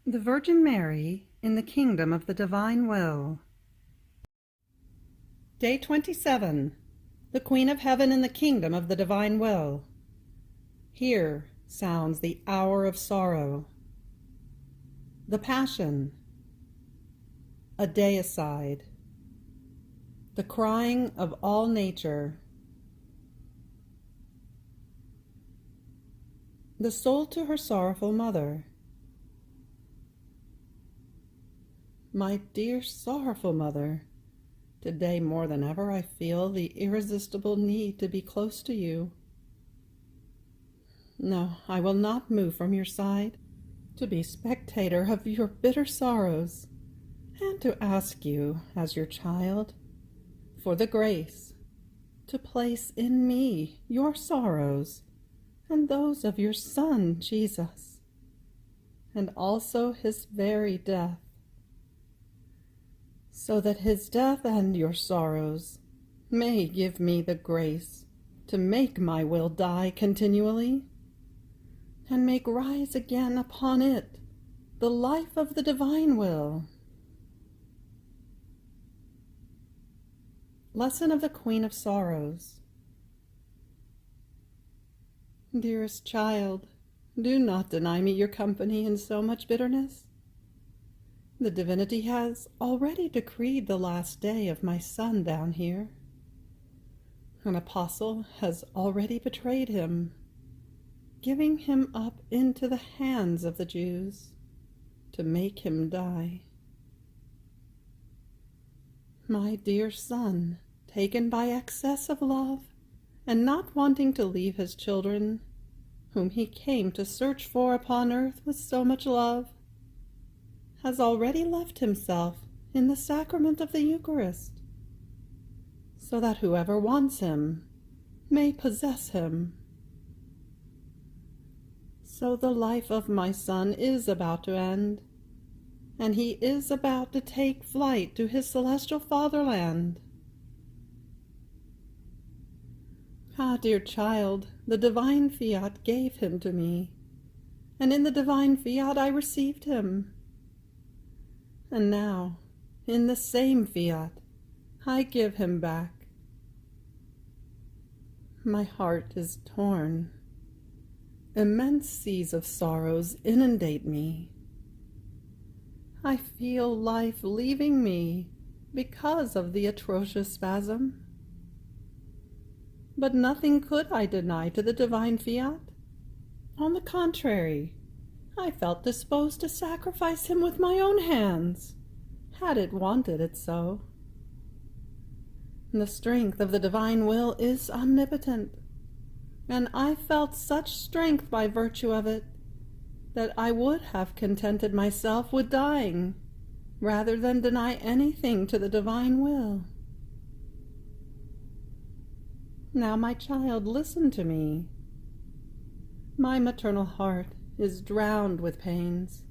The Virgin Mary in the Kingdom of the Divine Will. Day 27. The Queen of Heaven in the Kingdom of the Divine Will. Here sounds the hour of sorrow. The Passion. A deicide. The crying of all nature. The soul to her sorrowful mother. My dear sorrowful mother, today more than ever I feel the irresistible need to be close to you. No, I will not move from your side, to be spectator of your bitter sorrows, and to ask you, as your child, for the grace to place in me your sorrows and those of your Son, Jesus, and also his very death, so that his death and your sorrows may give me the grace to make my will die continually, and make rise again upon it the life of the divine will. Lesson of the Queen of Sorrows. Dearest child, do not deny me your company in so much bitterness. The divinity has already decreed the last day of my son down here. An apostle has already betrayed him, giving him up into the hands of the Jews to make him die. My dear son, taken by excess of love, and not wanting to leave his children, whom he came to search for upon earth with so much love, has already left himself in the sacrament of the Eucharist, so that whoever wants him may possess him. So the life of my son is about to end, and he is about to take flight to his celestial fatherland. Ah, dear child, the divine Fiat gave him to me, and in the divine Fiat I received him. And now, in the same Fiat, I give him back. My heart is torn. Immense seas of sorrows inundate me. I feel life leaving me because of the atrocious spasm. But nothing could I deny to the divine Fiat. On the contrary, I felt disposed to sacrifice him with my own hands, had it wanted it so. The strength of the divine will is omnipotent, and I felt such strength by virtue of it, that I would have contented myself with dying, rather than deny anything to the divine will. Now, my child, listen to me. My maternal heart is drowned with pains.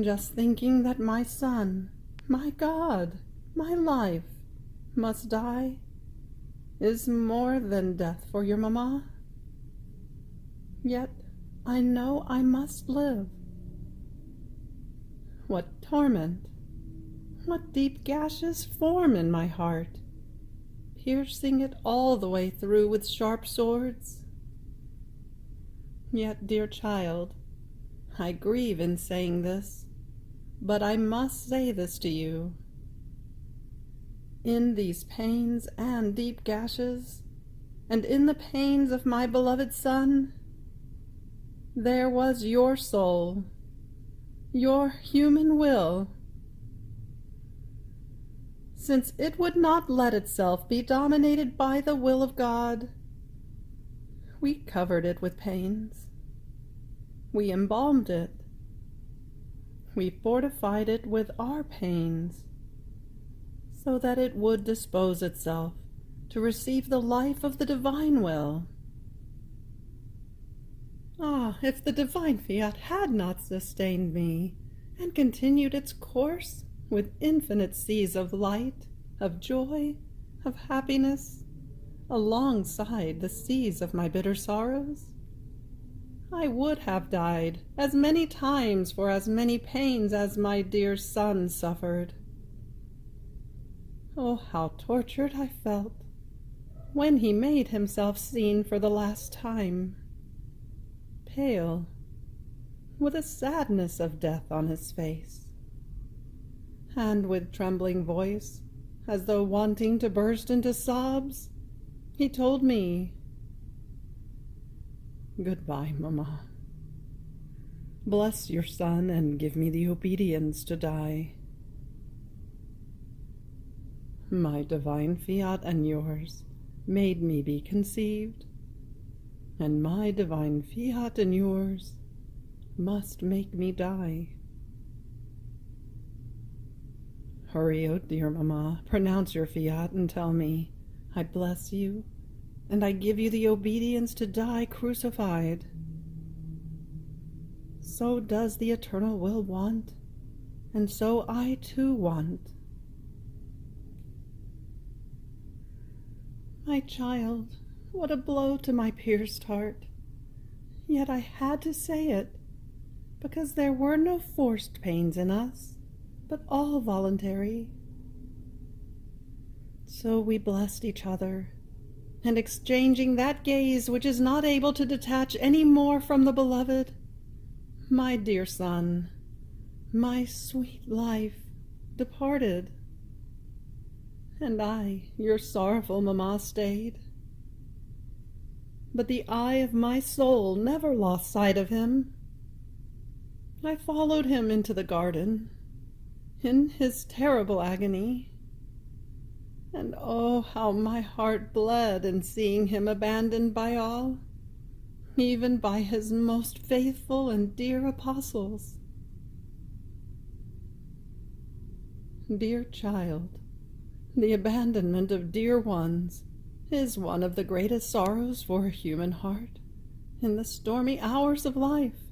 Just thinking that my son, my God, my life, must die is more than death for your mamma. Yet I know I must live. What torment, what deep gashes form in my heart, piercing it all the way through with sharp swords. Yet, dear child, I grieve in saying this, but I must say this to you. In these pains and deep gashes, and in the pains of my beloved son, there was your soul, your human will. Since it would not let itself be dominated by the will of God, we covered it with pains. We embalmed it. We fortified it with our pains, so that it would dispose itself to receive the life of the divine will. Ah, if the divine Fiat had not sustained me and continued its course with infinite seas of light, of joy, of happiness, alongside the seas of my bitter sorrows, I would have died as many times for as many pains as my dear son suffered. Oh, how tortured I felt when he made himself seen for the last time, pale, with a sadness of death on his face, and with trembling voice, as though wanting to burst into sobs, he told me, "Goodbye, Mamma. Bless your son and give me the obedience to die. My divine fiat and yours made me be conceived, and my divine fiat and yours must make me die. Hurry, oh dear Mamma, pronounce your fiat and tell me, I bless you, and I give you the obedience to die crucified. So does the eternal will want, and so I too want." My child, what a blow to my pierced heart! Yet I had to say it, because there were no forced pains in us, but all voluntary. So we blessed each other, and exchanging that gaze which is not able to detach any more from the beloved, my dear son, my sweet life, departed. And I, your sorrowful Mamma, stayed. But the eye of my soul never lost sight of him. I followed him into the garden, in his terrible agony, and oh, how my heart bled in seeing him abandoned by all, even by his most faithful and dear apostles. Dear child, the abandonment of dear ones is one of the greatest sorrows for a human heart in the stormy hours of life,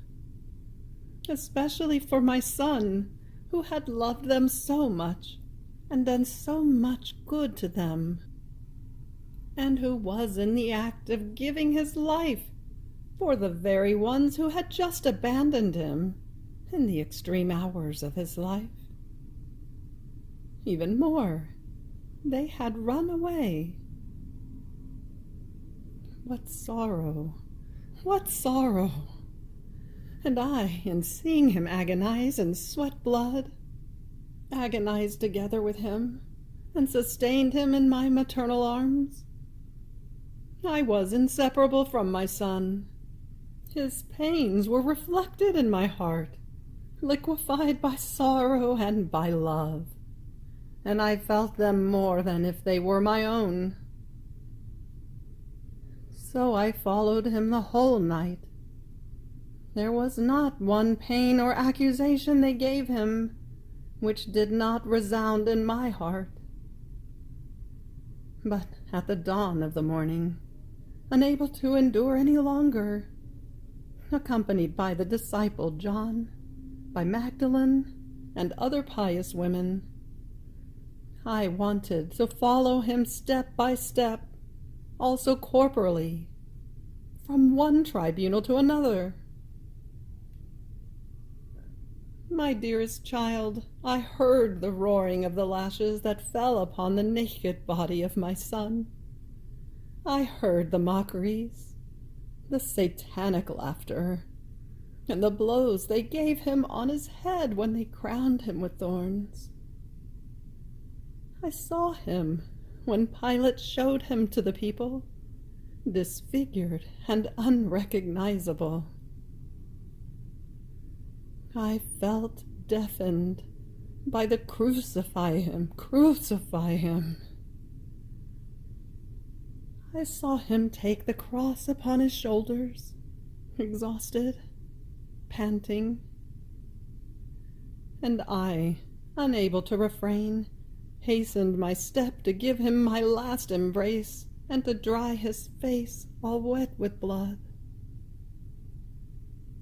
especially for my son, who had loved them so much and done so much good to them, and who was in the act of giving his life for the very ones who had just abandoned him in the extreme hours of his life. Even more, they had run away. What sorrow! What sorrow! And I, in seeing him agonize and sweat blood, agonized together with him, and sustained him in my maternal arms. I was inseparable from my son. His pains were reflected in my heart, liquefied by sorrow and by love, and I felt them more than if they were my own. So I followed him the whole night. There was not one pain or accusation they gave him which did not resound in my heart. But at the dawn of the morning, unable to endure any longer, accompanied by the disciple John, by Magdalene, and other pious women, I wanted to follow him step by step, also corporally, from one tribunal to another. My dearest child, I heard the roaring of the lashes that fell upon the naked body of my son. I heard the mockeries, the satanic laughter, and the blows they gave him on his head when they crowned him with thorns. I saw him when Pilate showed him to the people, disfigured and unrecognizable. I felt deafened by the "Crucify him, crucify him." I saw him take the cross upon his shoulders, exhausted, panting, and I, unable to refrain, hastened my step to give him my last embrace and to dry his face all wet with blood.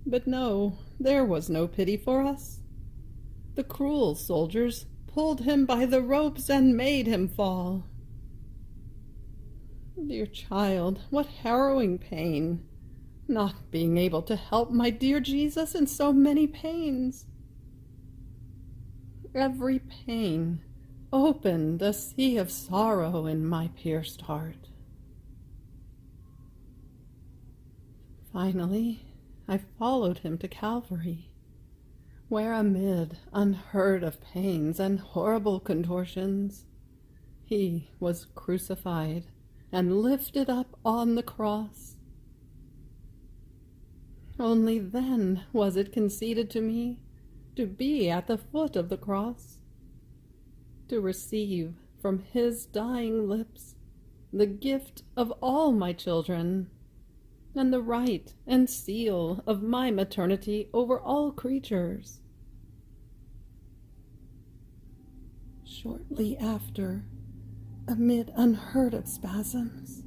But no, there was no pity for us. The cruel soldiers pulled him by the ropes and made him fall. Dear child, what harrowing pain, not being able to help my dear Jesus in so many pains. Every pain opened a sea of sorrow in my pierced heart. Finally, I followed him to Calvary, where amid unheard of pains and horrible contortions, he was crucified and lifted up on the cross. Only then was it conceded to me to be at the foot of the cross, to receive from his dying lips the gift of all my children, and the right and seal of my maternity over all creatures. Shortly after, amid unheard of spasms,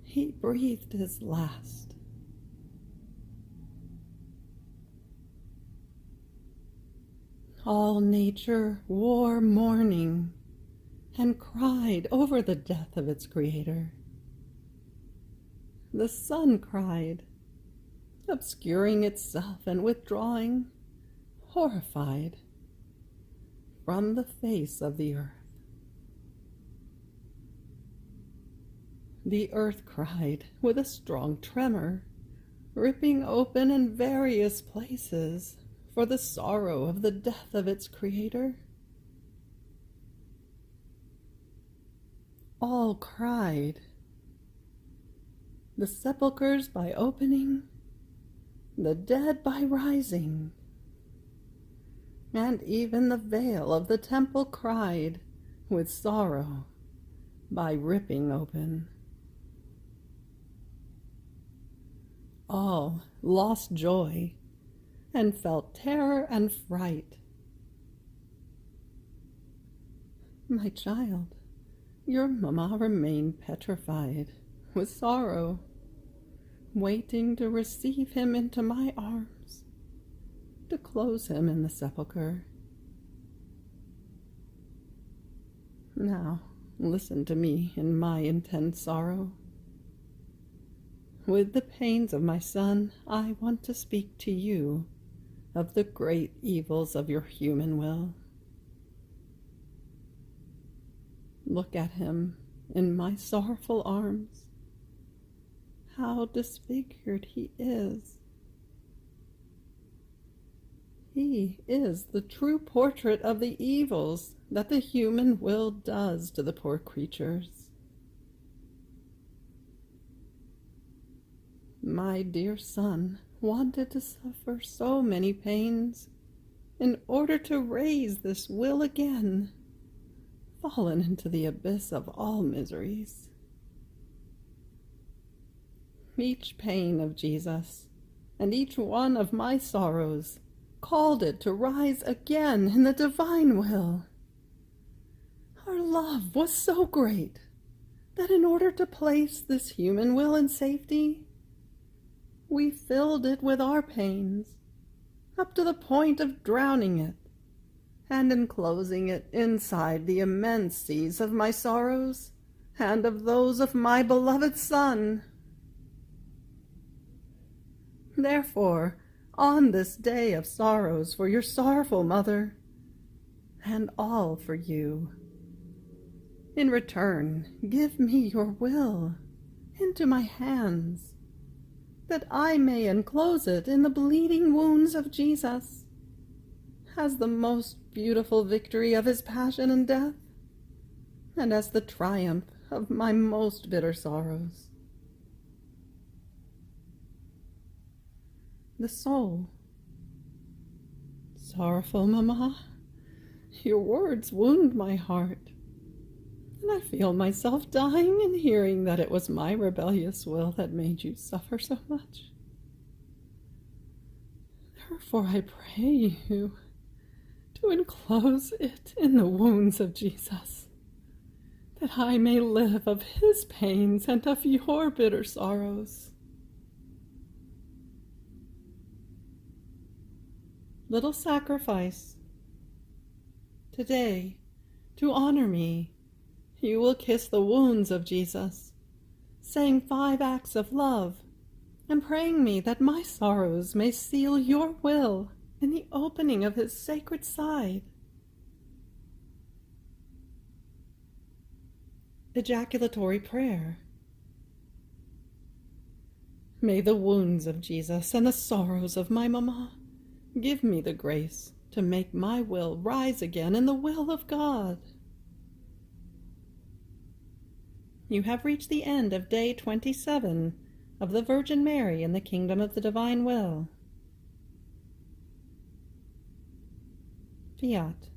he breathed his last. All nature wore mourning and cried over the death of its creator. The sun cried, obscuring itself and withdrawing, horrified, from the face of the earth. The earth cried with a strong tremor, ripping open in various places for the sorrow of the death of its creator. All cried, the sepulchres by opening, the dead by rising, and even the veil of the temple cried with sorrow by ripping open. All lost joy and felt terror and fright. My child, your mamma remained petrified with sorrow, waiting to receive him into my arms, to close him in the sepulchre. Now, listen to me in my intense sorrow. With the pains of my son, I want to speak to you of the great evils of your human will. Look at him in my sorrowful arms. How disfigured he is. He is the true portrait of the evils that the human will does to the poor creatures. My dear son wanted to suffer so many pains in order to raise this will again, fallen into the abyss of all miseries. Each pain of Jesus and each one of my sorrows called it to rise again in the divine will. Our love was so great that in order to place this human will in safety, we filled it with our pains, up to the point of drowning it, and enclosing it inside the immense seas of my sorrows and of those of my beloved Son. Therefore, on this day of sorrows for your sorrowful mother, and all for you, in return, give me your will into my hands, that I may enclose it in the bleeding wounds of Jesus, as the most beautiful victory of his passion and death, and as the triumph of my most bitter sorrows. The soul. Sorrowful mamma, your words wound my heart, and I feel myself dying in hearing that it was my rebellious will that made you suffer so much. Therefore I pray you to enclose it in the wounds of Jesus, that I may live of his pains and of your bitter sorrows. Little sacrifice. Today, to honor me, you will kiss the wounds of Jesus, saying 5 acts of love and praying me that my sorrows may seal your will in the opening of his sacred side. Ejaculatory prayer. May the wounds of Jesus and the sorrows of my mamma give me the grace to make my will rise again in the will of God. You have reached the end of day 27 of the Virgin Mary in the Kingdom of the Divine Will. Fiat.